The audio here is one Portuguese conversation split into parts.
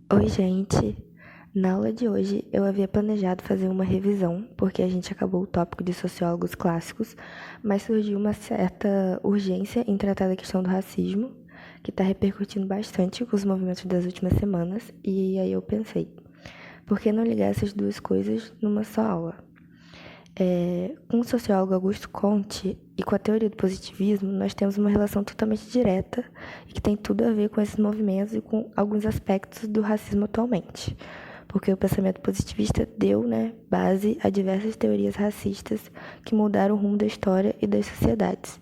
Oi, gente! Na aula de hoje eu havia planejado fazer uma revisão, porque a gente acabou o tópico de sociólogos clássicos, mas surgiu uma certa urgência em tratar da questão do racismo, que está repercutindo bastante com os movimentos das últimas semanas, e aí eu pensei, por que não ligar essas duas coisas numa só aula? Com o sociólogo Augusto Comte e com a teoria do positivismo, nós temos uma relação totalmente direta e que tem tudo a ver com esses movimentos e com alguns aspectos do racismo atualmente. Porque o pensamento positivista deu, base a diversas teorias racistas que mudaram o rumo da história e das sociedades.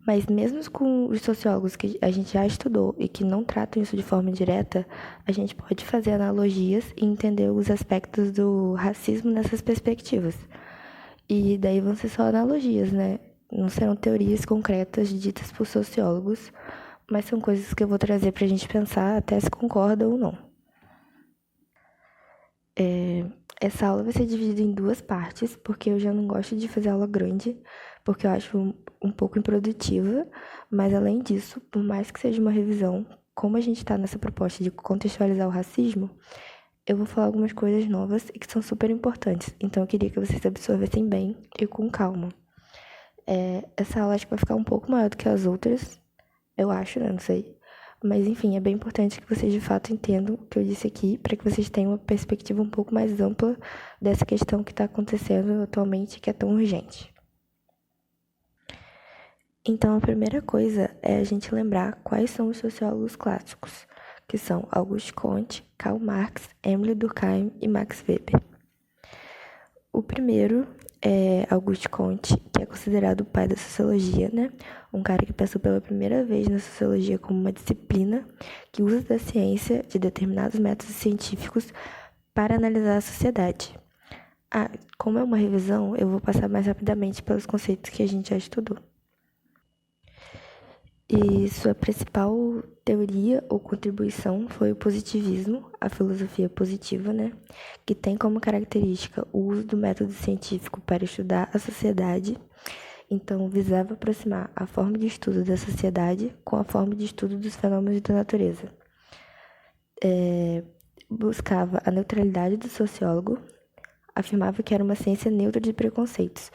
Mas mesmo com os sociólogos que a gente já estudou e que não tratam isso de forma direta, a gente pode fazer analogias e entender os aspectos do racismo nessas perspectivas. E daí vão ser só analogias, né? Não serão teorias concretas ditas por sociólogos, mas são coisas que eu vou trazer pra gente pensar até se concorda ou não. Essa aula vai ser dividida em duas partes, porque eu já não gosto de fazer aula grande, porque eu acho um pouco improdutiva, mas além disso, por mais que seja uma revisão, como a gente está nessa proposta de contextualizar o racismo, eu vou falar algumas coisas novas e que são super importantes, então eu queria que vocês absorvessem bem e com calma. Essa aula acho que vai ficar um pouco maior do que as outras, eu acho, né? Não sei. Mas enfim, é bem importante que vocês de fato entendam o que eu disse aqui, para que vocês tenham uma perspectiva um pouco mais ampla dessa questão que está acontecendo atualmente, que é tão urgente. Então, a primeira coisa é a gente lembrar quais são os sociólogos clássicos, que são Auguste Comte, Karl Marx, Emile Durkheim e Max Weber. O primeiro é Auguste Comte, que é considerado o pai da sociologia, né? Um cara que passou pela primeira vez na sociologia como uma disciplina que usa da ciência de determinados métodos científicos para analisar a sociedade. Como é uma revisão, eu vou passar mais rapidamente pelos conceitos que a gente já estudou. E sua principal teoria ou contribuição foi o positivismo, a filosofia positiva, que tem como característica o uso do método científico para estudar a sociedade. Então, visava aproximar a forma de estudo da sociedade com a forma de estudo dos fenômenos da natureza. Buscava a neutralidade do sociólogo, afirmava que era uma ciência neutra de preconceitos,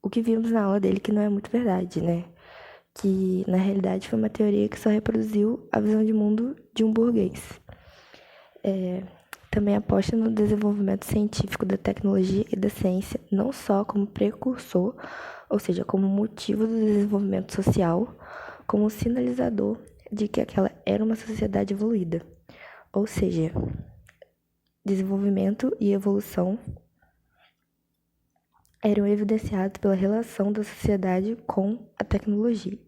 o que vimos na aula dele que não é muito verdade, que na realidade foi uma teoria que só reproduziu a visão de mundo de um burguês. Também aposta no desenvolvimento científico da tecnologia e da ciência, não só como precursor, ou seja, como motivo do desenvolvimento social, como um sinalizador de que aquela era uma sociedade evoluída. Ou seja, desenvolvimento e evolução eram evidenciados pela relação da sociedade com a tecnologia.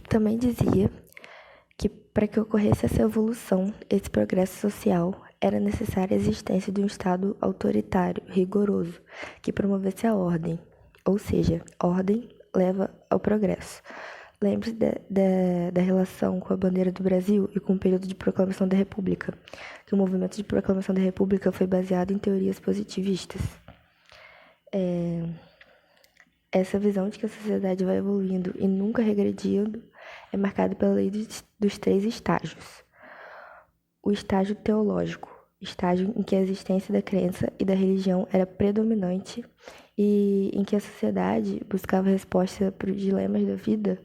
Também dizia que para que ocorresse essa evolução, esse progresso social, era necessária a existência de um Estado autoritário, rigoroso, que promovesse a ordem. Ou seja, ordem leva ao progresso. Lembre-se da relação com a bandeira do Brasil e com o período de proclamação da República, que o movimento de proclamação da República foi baseado em teorias positivistas. Essa visão de que a sociedade vai evoluindo e nunca regredindo é marcada pela lei dos 3 estágios. O estágio teológico, estágio em que a existência da crença e da religião era predominante e em que a sociedade buscava resposta para os dilemas da vida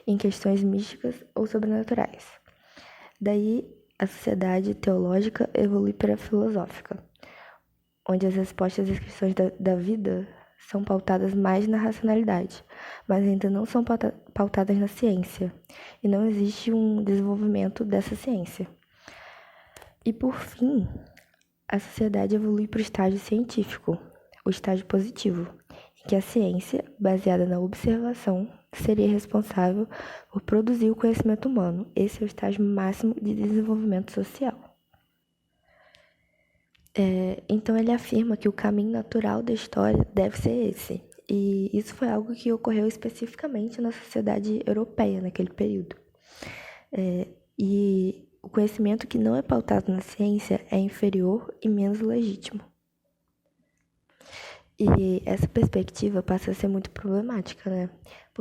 em questões místicas ou sobrenaturais. Daí, a sociedade teológica evolui para a filosófica, onde as respostas às questões da vida são pautadas mais na racionalidade, mas ainda não são pautadas na ciência, e não existe um desenvolvimento dessa ciência. E por fim, a sociedade evolui para o estágio científico, o estágio positivo, em que a ciência, baseada na observação, seria responsável por produzir o conhecimento humano. Esse é o estágio máximo de desenvolvimento social. Então ele afirma que o caminho natural da história deve ser esse. E isso foi algo que ocorreu especificamente na sociedade europeia naquele período. E o conhecimento que não é pautado na ciência é inferior e menos legítimo. E essa perspectiva passa a ser muito problemática,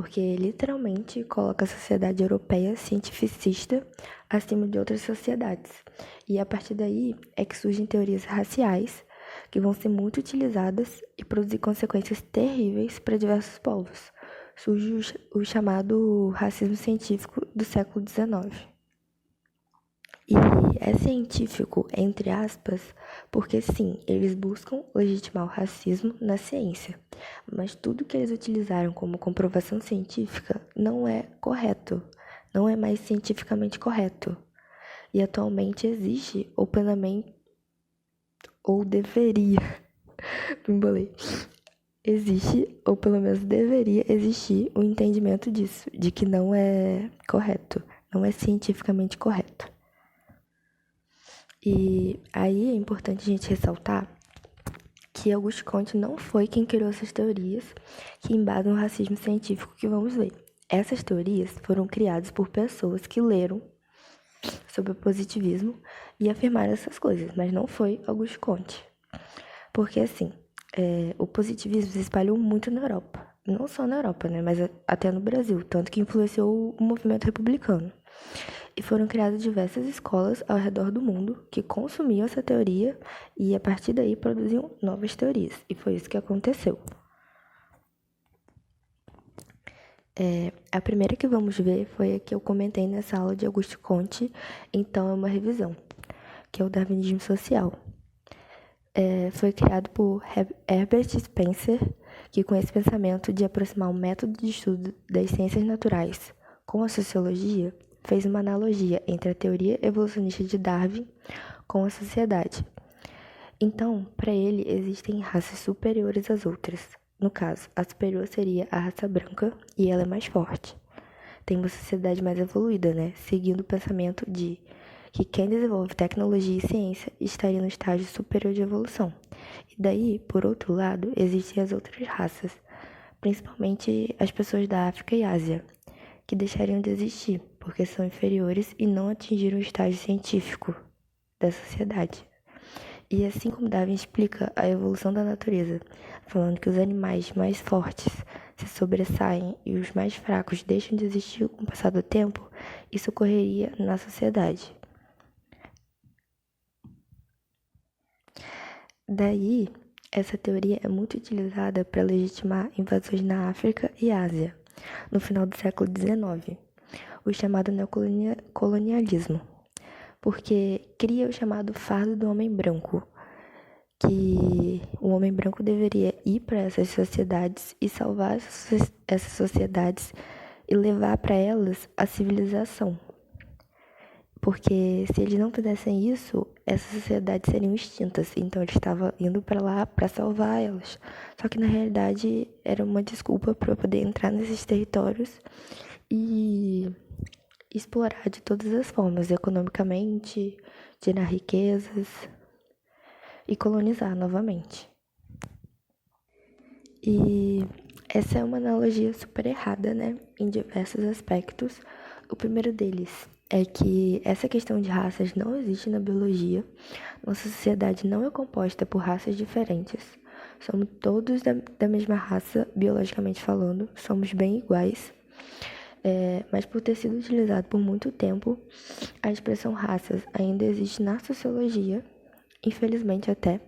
porque literalmente coloca a sociedade europeia cientificista acima de outras sociedades. E a partir daí é que surgem teorias raciais que vão ser muito utilizadas e produzir consequências terríveis para diversos povos. Surge o chamado racismo científico do século XIX. E é científico, entre aspas, porque sim, eles buscam legitimar o racismo na ciência, mas tudo que eles utilizaram como comprovação científica não é correto, não é mais cientificamente correto. E atualmente existe, ou plenamente, ou deveria, me embolei, existe, ou pelo menos deveria existir, o entendimento disso, de que não é correto, não é cientificamente correto. E aí é importante a gente ressaltar que Auguste Comte não foi quem criou essas teorias que embasam o racismo científico que vamos ver. Essas teorias foram criadas por pessoas que leram sobre o positivismo e afirmaram essas coisas, mas não foi Auguste Comte. Porque assim, o positivismo se espalhou muito na Europa. Não só na Europa, né, mas até no Brasil, tanto que influenciou o movimento republicano. E foram criadas diversas escolas ao redor do mundo que consumiam essa teoria e, a partir daí, produziam novas teorias. E foi isso que aconteceu. A primeira que vamos ver foi a que eu comentei nessa aula de Auguste Comte, então é uma revisão, que é o darwinismo social. Foi criado por Herbert Spencer, que com esse pensamento de aproximar o método de estudo das ciências naturais com a sociologia, fez uma analogia entre a teoria evolucionista de Darwin com a sociedade. Então, para ele, existem raças superiores às outras. No caso, a superior seria a raça branca e ela é mais forte. Tem uma sociedade mais evoluída, né? Seguindo o pensamento de que quem desenvolve tecnologia e ciência estaria no estágio superior de evolução. E daí, por outro lado, existem as outras raças, principalmente as pessoas da África e Ásia, que deixariam de existir, porque são inferiores e não atingiram o estágio científico da sociedade. E assim como Darwin explica a evolução da natureza, falando que os animais mais fortes se sobressaem e os mais fracos deixam de existir com o passar do tempo, isso ocorreria na sociedade. Daí, essa teoria é muito utilizada para legitimar invasões na África e Ásia, no final do século XIX, o chamado neocolonialismo, porque cria o chamado fardo do homem branco, que o homem branco deveria ir para essas sociedades e salvar essas sociedades e levar para elas a civilização. Porque se eles não fizessem isso, essas sociedades seriam extintas. Então ele estava indo para lá para salvar elas. Só que na realidade era uma desculpa para poder entrar nesses territórios e explorar de todas as formas, economicamente, tirar riquezas e colonizar novamente. E essa é uma analogia super errada, né? Em diversos aspectos. O primeiro deles é que essa questão de raças não existe na biologia. Nossa sociedade não é composta por raças diferentes. Somos todos da mesma raça, biologicamente falando. Somos bem iguais. Mas por ter sido utilizado por muito tempo, a expressão raças ainda existe na sociologia, infelizmente até,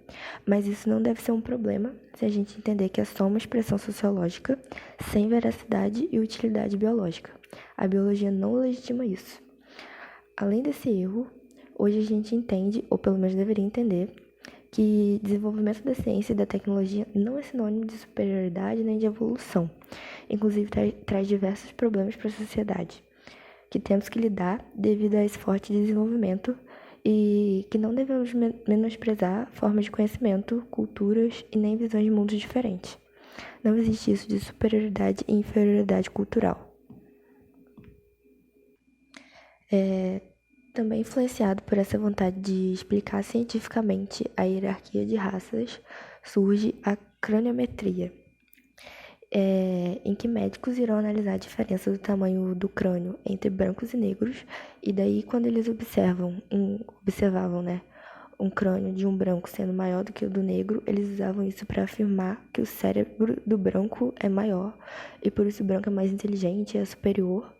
mas isso não deve ser um problema se a gente entender que é só uma expressão sociológica sem veracidade e utilidade biológica. A biologia não legitima isso. Além desse erro, hoje a gente entende, ou pelo menos deveria entender, que desenvolvimento da ciência e da tecnologia não é sinônimo de superioridade nem de evolução. Inclusive, traz diversos problemas para a sociedade, que temos que lidar devido a esse forte desenvolvimento e que não devemos menosprezar formas de conhecimento, culturas e nem visões de mundos diferentes. Não existe isso de superioridade e inferioridade cultural. Também influenciado por essa vontade de explicar cientificamente a hierarquia de raças, surge a craniometria, em que médicos irão analisar a diferença do tamanho do crânio entre brancos e negros, e daí quando eles observavam, né, um crânio de um branco sendo maior do que o do negro, eles usavam isso para afirmar que o cérebro do branco é maior e por isso o branco é mais inteligente, é superior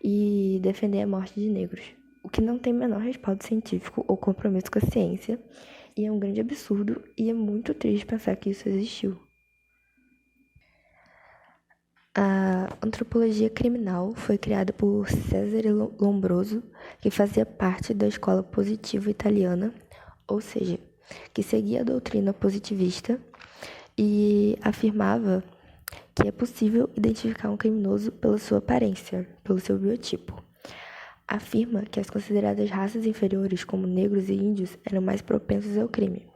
e defender a morte de negros. O que não tem menor respaldo científico ou compromisso com a ciência e é um grande absurdo e é muito triste pensar que isso existiu. A antropologia criminal foi criada por Cesare Lombroso, que fazia parte da escola positiva italiana, ou seja, que seguia a doutrina positivista e afirmava que é possível identificar um criminoso pela sua aparência, pelo seu biotipo. Afirma que as consideradas raças inferiores, como negros e índios, eram mais propensos ao crime.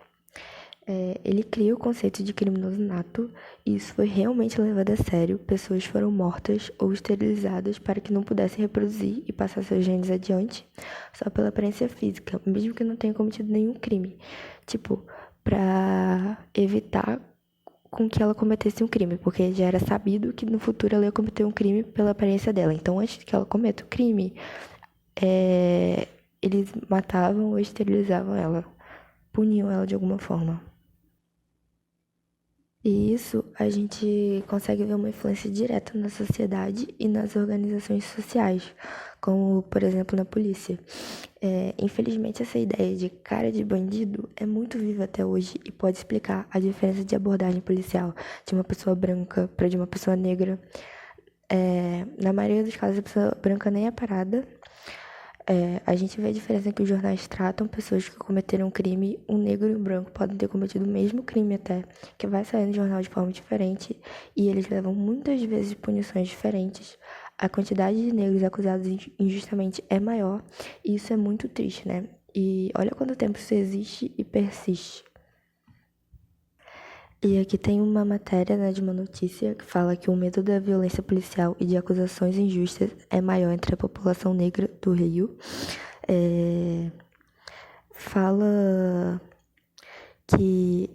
Ele cria o conceito de criminoso nato e isso foi realmente levado a sério. Pessoas foram mortas ou esterilizadas para que não pudessem reproduzir e passar seus genes adiante só pela aparência física, mesmo que não tenham cometido nenhum crime. Tipo, para evitar com que ela cometesse um crime, porque já era sabido que no futuro ela ia cometer um crime pela aparência dela. Então, antes que ela cometa o crime, eles matavam ou esterilizavam ela, puniam ela de alguma forma. E isso a gente consegue ver uma influência direta na sociedade e nas organizações sociais, como, por exemplo, na polícia. Infelizmente, essa ideia de cara de bandido é muito viva até hoje e pode explicar a diferença de abordagem policial de uma pessoa branca para de uma pessoa negra. Na maioria dos casos, a pessoa branca nem é parada. A gente vê a diferença que os jornais tratam pessoas que cometeram um crime, um negro e um branco podem ter cometido o mesmo crime até, que vai sair no jornal de forma diferente e eles levam muitas vezes punições diferentes. A quantidade de negros acusados injustamente é maior e isso é muito triste, né? E olha quanto tempo isso existe e persiste. E aqui tem uma matéria, né, de uma notícia que fala que o medo da violência policial e de acusações injustas é maior entre a população negra do Rio. Fala que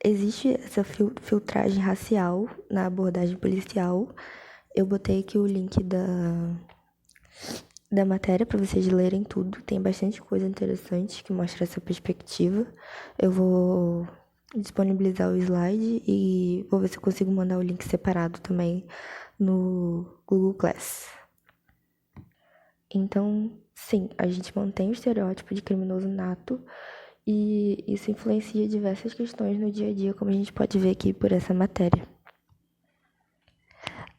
existe essa filtragem racial na abordagem policial. Eu botei aqui o link da matéria para vocês lerem tudo. Tem bastante coisa interessante que mostra essa perspectiva. Eu vou disponibilizar o slide e vou ver se eu consigo mandar o link separado também no Google Class. Então, sim, a gente mantém o estereótipo de criminoso nato e isso influencia diversas questões no dia a dia, como a gente pode ver aqui por essa matéria.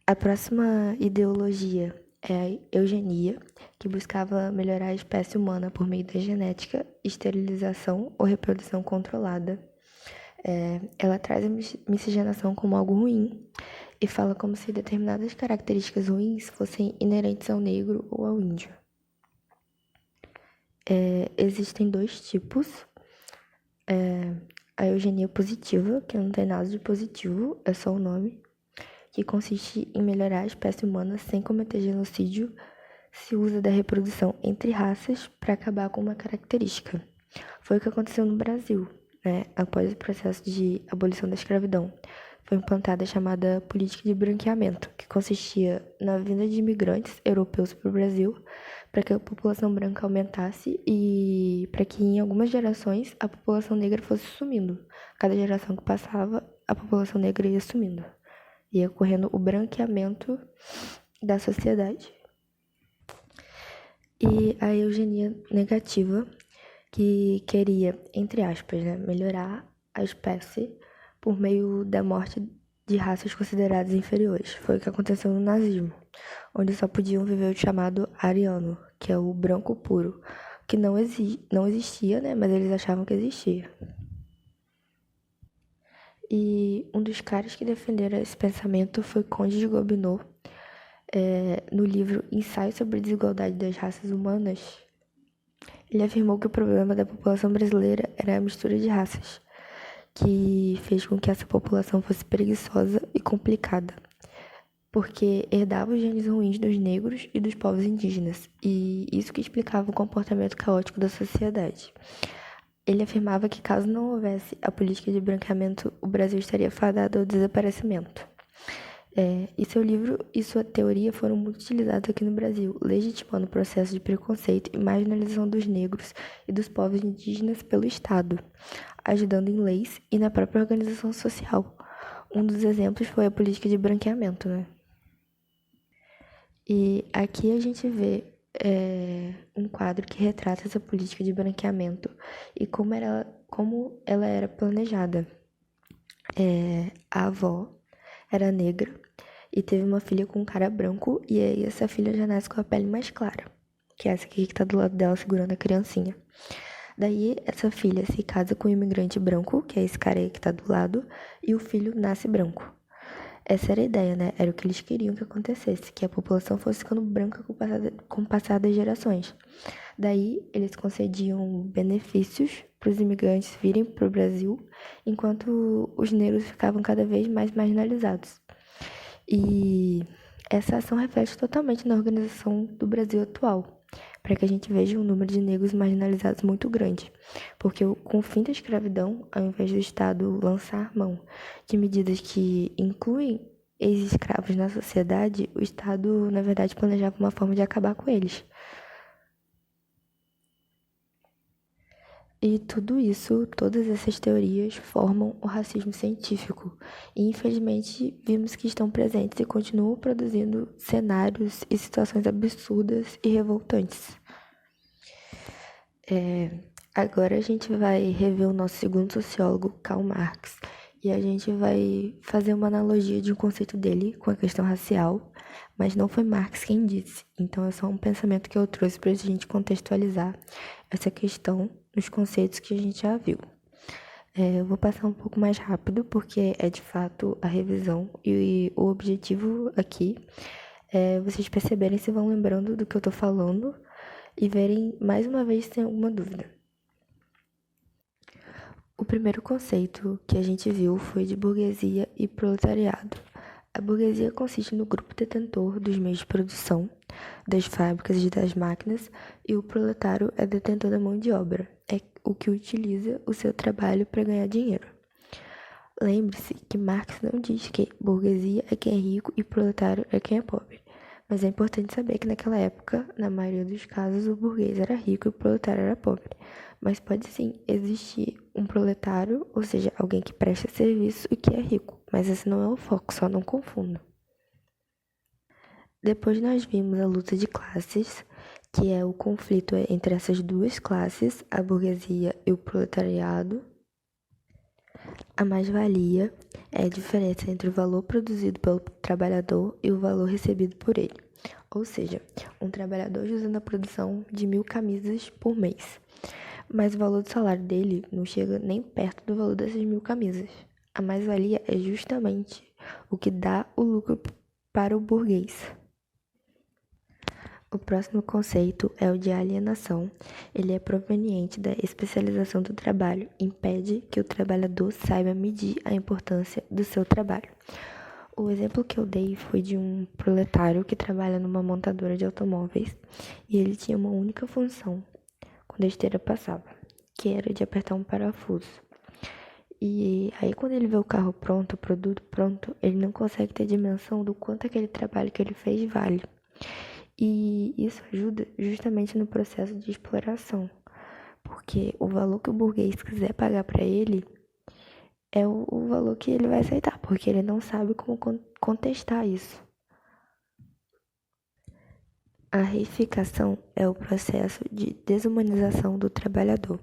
A próxima ideologia é a eugenia, que buscava melhorar a espécie humana por meio da genética, esterilização ou reprodução controlada. Ela traz a miscigenação como algo ruim e fala como se determinadas características ruins fossem inerentes ao negro ou ao índio. Existem dois tipos. A eugenia positiva, que não tem nada de positivo, é só o nome, que consiste em melhorar a espécie humana sem cometer genocídio, se usa da reprodução entre raças para acabar com uma característica. Foi o que aconteceu no Brasil, né? Após o processo de abolição da escravidão. Foi implantada a chamada política de branqueamento, que consistia na vinda de imigrantes europeus para o Brasil para que a população branca aumentasse e para que em algumas gerações a população negra fosse sumindo. Cada geração que passava, a população negra ia sumindo. Ia ocorrendo o branqueamento da sociedade. E a eugenia negativa, que queria, entre aspas, né, melhorar a espécie por meio da morte de raças consideradas inferiores. Foi o que aconteceu no nazismo, onde só podiam viver o chamado ariano, que é o branco puro, que não existia, né, mas eles achavam que existia. E um dos caras que defenderam esse pensamento foi Conde de Gobineau, no livro Ensaio sobre a Desigualdade das Raças Humanas. Ele afirmou que o problema da população brasileira era a mistura de raças, que fez com que essa população fosse preguiçosa e complicada, porque herdava os genes ruins dos negros e dos povos indígenas, e isso que explicava o comportamento caótico da sociedade. Ele afirmava que caso não houvesse a política de branqueamento, o Brasil estaria fadado ao desaparecimento. E seu livro e sua teoria foram muito utilizados aqui no Brasil, legitimando o processo de preconceito e marginalização dos negros e dos povos indígenas pelo Estado, ajudando em leis e na própria organização social. Um dos exemplos foi a política de branqueamento, né? E aqui a gente vê um quadro que retrata essa política de branqueamento e como ela era planejada. A avó era negra e teve uma filha com um cara branco, e aí essa filha já nasce com a pele mais clara, que é essa aqui que tá do lado dela segurando a criancinha. Daí essa filha se casa com um imigrante branco, que é esse cara aí que tá do lado, e o filho nasce branco. Essa era a ideia, né? Era o que eles queriam que acontecesse, que a população fosse ficando branca com o passar das gerações. Daí, eles concediam benefícios para os imigrantes virem para o Brasil, enquanto os negros ficavam cada vez mais marginalizados. E essa ação reflete totalmente na organização do Brasil atual, para que a gente veja um número de negros marginalizados muito grande, porque com o fim da escravidão, ao invés do Estado lançar mão de medidas que incluem ex-escravos na sociedade, o Estado, na verdade, planejava uma forma de acabar com eles. E tudo isso, todas essas teorias formam o racismo científico. E infelizmente vimos que estão presentes e continuam produzindo cenários e situações absurdas e revoltantes. Agora a gente vai rever o nosso segundo sociólogo, Karl Marx, e a gente vai fazer uma analogia de um conceito dele com a questão racial, mas não foi Marx quem disse. Então é só um pensamento que eu trouxe para a gente contextualizar essa questão nos conceitos que a gente já viu. Eu vou passar um pouco mais rápido, porque é de fato a revisão, e o objetivo aqui é vocês perceberem se vão lembrando do que eu tô falando e verem mais uma vez se tem alguma dúvida. O primeiro conceito que a gente viu foi de burguesia e proletariado. A burguesia consiste no grupo detentor dos meios de produção, das fábricas e das máquinas, e o proletário é detentor da mão de obra, é o que utiliza o seu trabalho para ganhar dinheiro. Lembre-se que Marx não diz que burguesia é quem é rico e proletário é quem é pobre. Mas é importante saber que naquela época, na maioria dos casos, o burguês era rico e o proletário era pobre. Mas pode sim existir um proletário, ou seja, alguém que presta serviço e que é rico. Mas esse não é o foco, só não confunda. Depois nós vimos a luta de classes, que é o conflito entre essas duas classes, a burguesia e o proletariado. A mais-valia é a diferença entre o valor produzido pelo trabalhador e o valor recebido por ele. Ou seja, um trabalhador usando a produção de 1.000 camisas por mês. Mas o valor do salário dele não chega nem perto do valor dessas 1.000 camisas. A mais-valia é justamente o que dá o lucro para o burguês. O próximo conceito é o de alienação. Ele é proveniente da especialização do trabalho, impede que o trabalhador saiba medir a importância do seu trabalho. O exemplo que eu dei foi de um proletário que trabalha numa montadora de automóveis e ele tinha uma única função quando a esteira passava, que era de apertar um parafuso. E aí quando ele vê o carro pronto, o produto pronto, ele não consegue ter dimensão do quanto aquele trabalho que ele fez vale. E isso ajuda justamente no processo de exploração, porque o valor que o burguês quiser pagar para ele é o valor que ele vai aceitar, porque ele não sabe como contestar isso. A reificação é o processo de desumanização do trabalhador.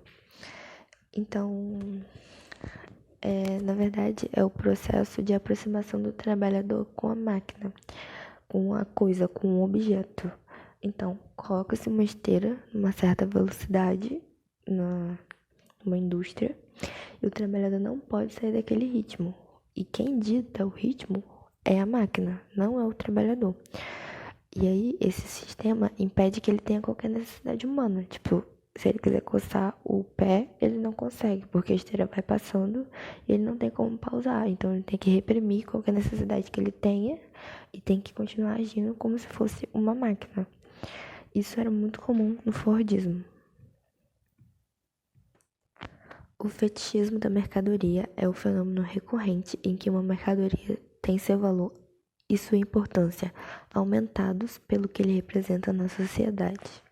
Então, na verdade, é o processo de aproximação do trabalhador com a máquina, com a coisa, com um objeto. Então, coloca-se uma esteira numa certa velocidade numa indústria e o trabalhador não pode sair daquele ritmo. E quem dita o ritmo é a máquina, não é o trabalhador. E aí, esse sistema impede que ele tenha qualquer necessidade humana. Tipo, se ele quiser coçar o pé, ele não consegue, porque a esteira vai passando e ele não tem como pausar. Então, ele tem que reprimir qualquer necessidade que ele tenha e tem que continuar agindo como se fosse uma máquina. Isso era muito comum no Fordismo. O fetichismo da mercadoria é o fenômeno recorrente em que uma mercadoria tem seu valor e sua importância, aumentados pelo que ele representa na sociedade.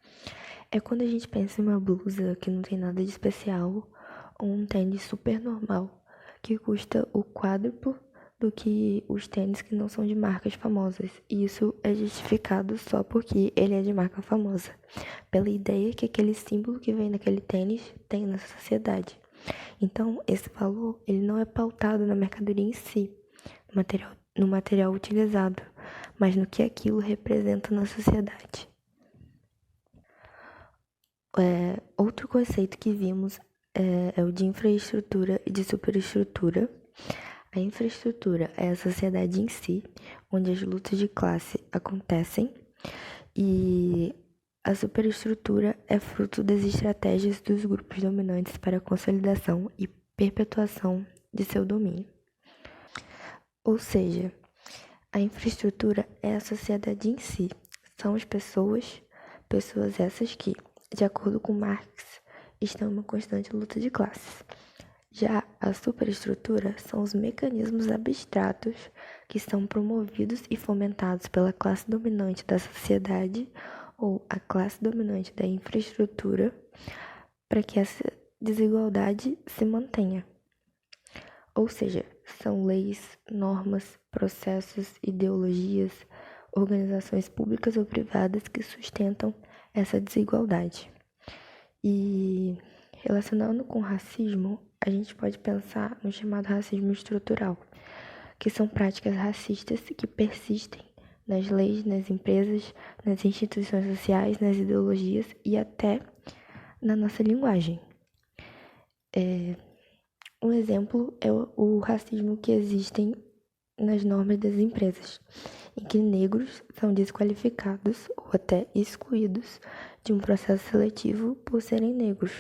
É quando a gente pensa em uma blusa que não tem nada de especial, ou um tênis super normal, que custa o quádruplo do que os tênis que não são de marcas famosas. E isso é justificado só porque ele é de marca famosa, pela ideia que aquele símbolo que vem naquele tênis tem na sociedade. Então, esse valor, ele não é pautado na mercadoria em si, no material utilizado, mas no que aquilo representa na sociedade. Outro conceito que vimos é o de infraestrutura e de superestrutura. A infraestrutura é a sociedade em si, onde as lutas de classe acontecem, e a superestrutura é fruto das estratégias dos grupos dominantes para a consolidação e perpetuação de seu domínio. Ou seja, a infraestrutura é a sociedade em si, são as pessoas essas que, de acordo com Marx, estão em uma constante luta de classes. Já a superestrutura são os mecanismos abstratos que são promovidos e fomentados pela classe dominante da sociedade ou a classe dominante da infraestrutura para que essa desigualdade se mantenha. Ou seja, são leis, normas, processos, ideologias, organizações públicas ou privadas que sustentam essa desigualdade. E relacionando com o racismo, a gente pode pensar no chamado racismo estrutural, que são práticas racistas que persistem nas leis, nas empresas, nas instituições sociais, nas ideologias e até na nossa linguagem. Um exemplo é o racismo que existem nas normas das empresas, em que negros são desqualificados ou até excluídos de um processo seletivo por serem negros.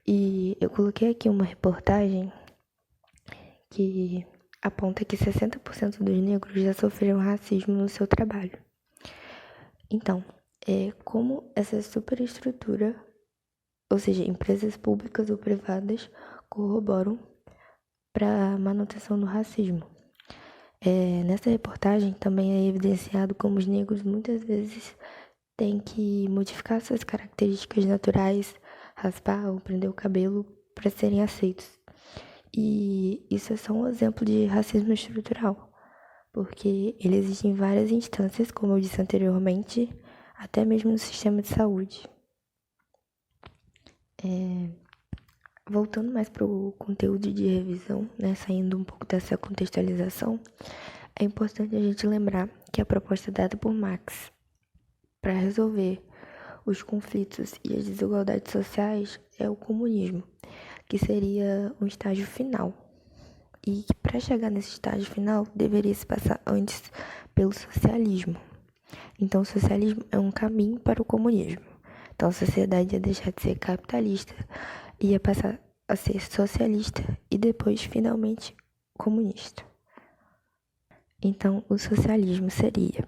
E eu coloquei aqui uma reportagem que aponta que 60% dos negros já sofreram racismo no seu trabalho. Então, como essa superestrutura, ou seja, empresas públicas ou privadas, corroboram para a manutenção do racismo. Nessa reportagem também é evidenciado como os negros muitas vezes têm que modificar suas características naturais, raspar ou prender o cabelo para serem aceitos. E isso é só um exemplo de racismo estrutural, porque ele existe em várias instâncias, como eu disse anteriormente, até mesmo no sistema de saúde. Voltando mais para o conteúdo de revisão, né, saindo um pouco dessa contextualização, é importante a gente lembrar que a proposta dada por Marx para resolver os conflitos e as desigualdades sociais é o comunismo, que seria um estágio final. E que para chegar nesse estágio final deveria se passar antes pelo socialismo. Então, o socialismo é um caminho para o comunismo. Então, a sociedade ia deixar de ser capitalista e ia passar a ser socialista e depois, finalmente, comunista. Então, o socialismo seria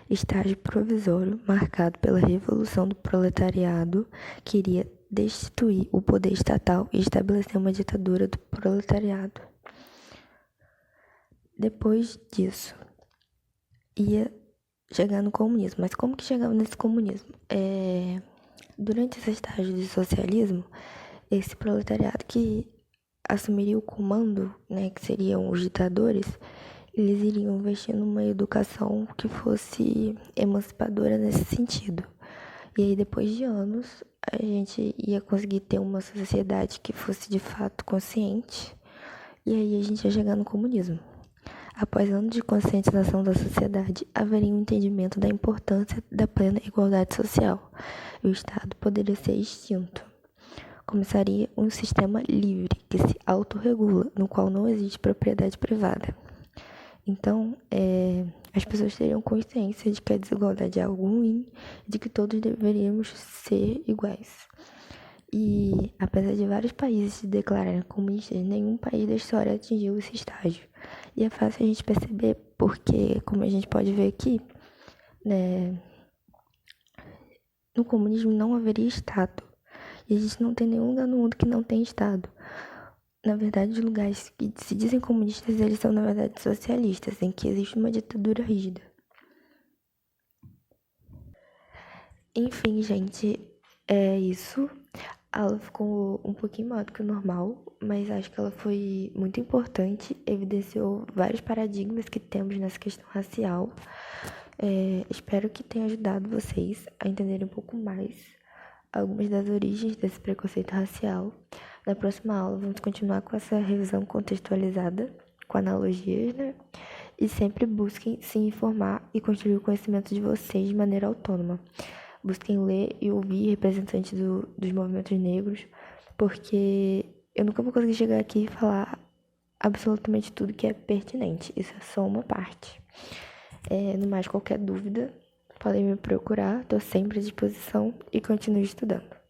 estágio provisório marcado pela revolução do proletariado que iria destituir o poder estatal e estabelecer uma ditadura do proletariado. Depois disso, ia chegar no comunismo. Mas como que chegava nesse comunismo? Durante esse estágio de socialismo, esse proletariado que assumiria o comando, né, que seriam os ditadores, eles iriam investir numa educação que fosse emancipadora nesse sentido. E aí, depois de anos, a gente ia conseguir ter uma sociedade que fosse de fato consciente, e aí a gente ia chegar no comunismo. Após anos de conscientização da sociedade, haveria um entendimento da importância da plena igualdade social, e o Estado poderia ser extinto. Começaria um sistema livre, que se autorregula, no qual não existe propriedade privada. Então, as pessoas teriam consciência de que a desigualdade é algo ruim, de que todos deveríamos ser iguais. E, apesar de vários países se declararem comunistas, nenhum país da história atingiu esse estágio. E é fácil a gente perceber porque, como a gente pode ver aqui, né, no comunismo não haveria Estado. E a gente não tem nenhum lugar no mundo que não tem Estado. Na verdade, os lugares que se dizem comunistas, eles são, na verdade, socialistas, em que existe uma ditadura rígida. Enfim, gente, é isso. A aula ficou um pouquinho maior do que o normal, mas acho que ela foi muito importante, evidenciou vários paradigmas que temos nessa questão racial. Espero que tenha ajudado vocês a entenderem um pouco mais algumas das origens desse preconceito racial. Na próxima aula, vamos continuar com essa revisão contextualizada, com analogias, né? E sempre busquem se informar e construir o conhecimento de vocês de maneira autônoma. Busquem ler e ouvir representantes dos movimentos negros, porque eu nunca vou conseguir chegar aqui e falar absolutamente tudo que é pertinente. Isso é só uma parte. No mais, qualquer dúvida, podem me procurar, estou sempre à disposição e continue estudando.